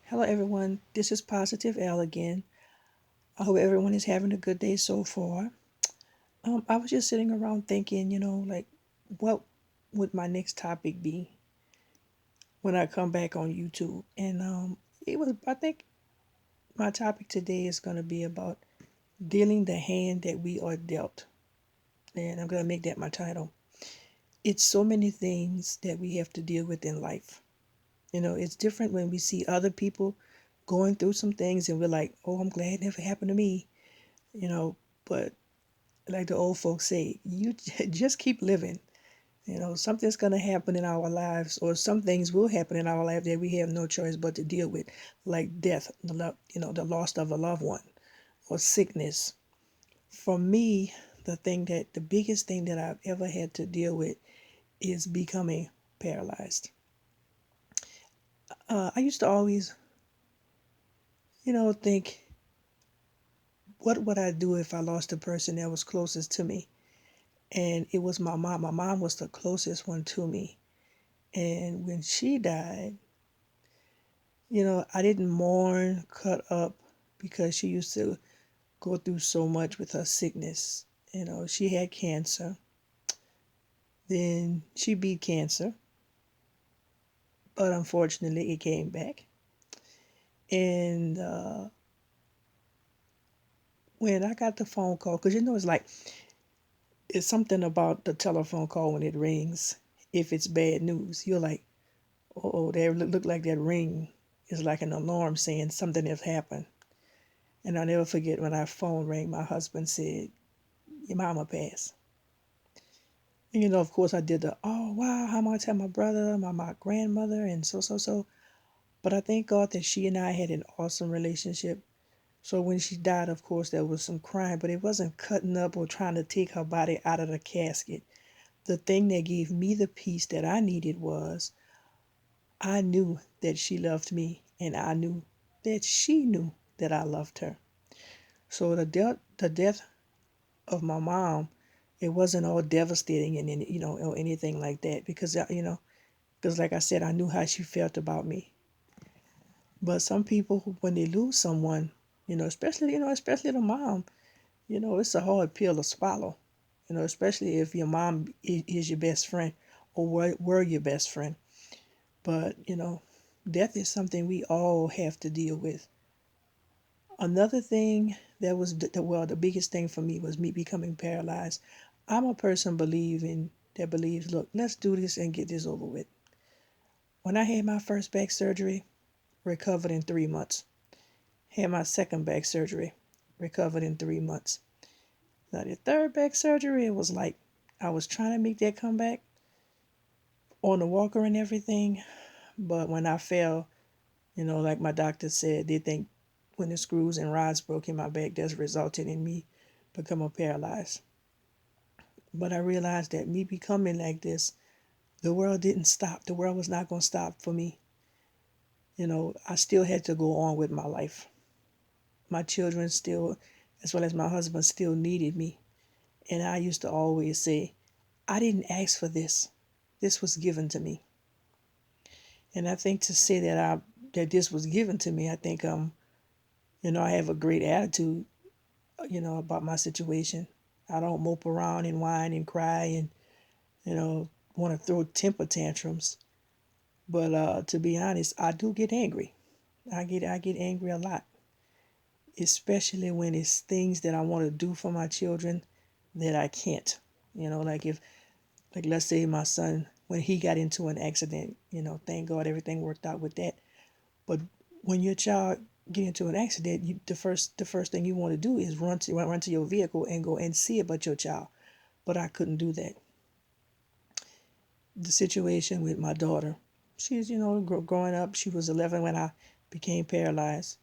Hello, everyone. This is Positive L again. I hope everyone is having a good day so far. I was just sitting around thinking, like, what would my next topic be when I come back on YouTube? And I think my topic today is going to be about dealing the hand that we are dealt. And I'm going to make that my title. It's so many things that we have to deal with in life. It's different when we see other people going through some things and we're like, oh, I'm glad it never happened to me, but like the old folks say, you just keep living. Something's going to happen in our lives, or some things will happen in our life that we have no choice but to deal with, like death, the loss of a loved one, or sickness. For me, the biggest thing that I've ever had to deal with is becoming paralyzed. I used to always, think, what would I do if I lost the person that was closest to me? And it was my mom. My mom was the closest one to me. And when she died, I didn't mourn, cut up, because she used to go through so much with her sickness. She had cancer. Then she beat cancer, but unfortunately it came back. And when I got the phone call, because it's something about the telephone call when it rings. If it's bad news, you're like, oh, that look like that ring is like an alarm saying something has happened. And I'll never forget when our phone rang, my husband said, your mama passed. And of course, I did oh, wow, how am I going to tell my brother, my grandmother, and so. But I thank God that she and I had an awesome relationship. So when she died, of course, there was some crying, but it wasn't cutting up or trying to take her body out of the casket. The thing that gave me the peace that I needed was I knew that she loved me, and I knew that she knew that I loved her. So the death of my mom, it wasn't all devastating and or anything like that, because because like I said, I knew how she felt about me. But some people, when they lose someone, especially the mom, it's a hard pill to swallow. Especially if your mom is your best friend, or were your best friend. But death is something we all have to deal with. Another thing that was the biggest thing for me was me becoming paralyzed. I'm a person believing that believes, look, let's do this and get this over with. When I had my first back surgery, recovered in 3 months. Had my second back surgery, recovered in 3 months. Now the third back surgery, it was like I was trying to make that comeback on the walker and everything, but when I fell, like my doctor said, they think when the screws and rods broke in my back, that's resulted in me becoming paralyzed. But I realized that me becoming like this, the world didn't stop. The world was not going to stop for me. I still had to go on with my life. My children still, as well as my husband, still needed me. And I used to always say, I didn't ask for this. This was given to me. And I think to say that this was given to me, I think I have a great attitude, about my situation. I don't mope around and whine and cry and, want to throw temper tantrums. But to be honest, I do get angry. I get angry a lot, especially when it's things that I want to do for my children that I can't. Like if, like, let's say my son, when he got into an accident, thank God everything worked out with that. But when your child get into an accident, the first thing you want to do is run to your vehicle and go and see about your child. But I couldn't do that. The situation with my daughter, she's growing up. She was 11 when I became paralyzed,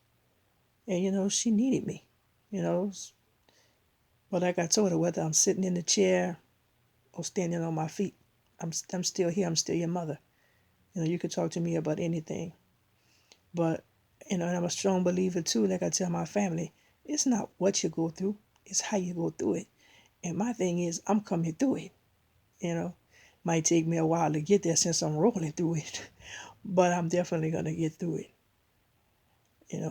and she needed me. You know, but like I told her, whether I'm sitting in the chair or standing on my feet, I'm still here. I'm still your mother. You could talk to me about anything. But and I'm a strong believer too. Like I tell my family, it's not what you go through; it's how you go through it. And my thing is, I'm coming through it. You know, might take me a while to get there since I'm rolling through it, but I'm definitely gonna get through it.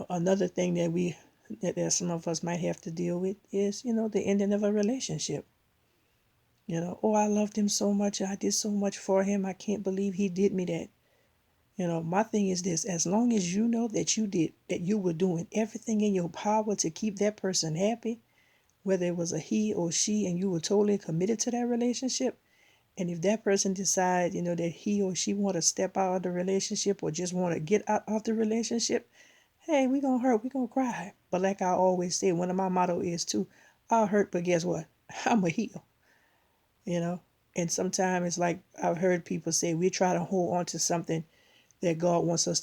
Another thing that some of us might have to deal with is, the ending of a relationship. Oh, I loved him so much. I did so much for him. I can't believe he did me that. My thing is this: as long as you know that you were doing everything in your power to keep that person happy, whether it was a he or she, and you were totally committed to that relationship, and if that person decides, that he or she want to step out of the relationship or just want to get out of the relationship, hey, we gonna hurt, we gonna cry. But like I always say, one of my motto is too, I'll hurt, but guess what? I'm a heal, you know. And sometimes it's like I've heard people say we try to hold on to something that God wants us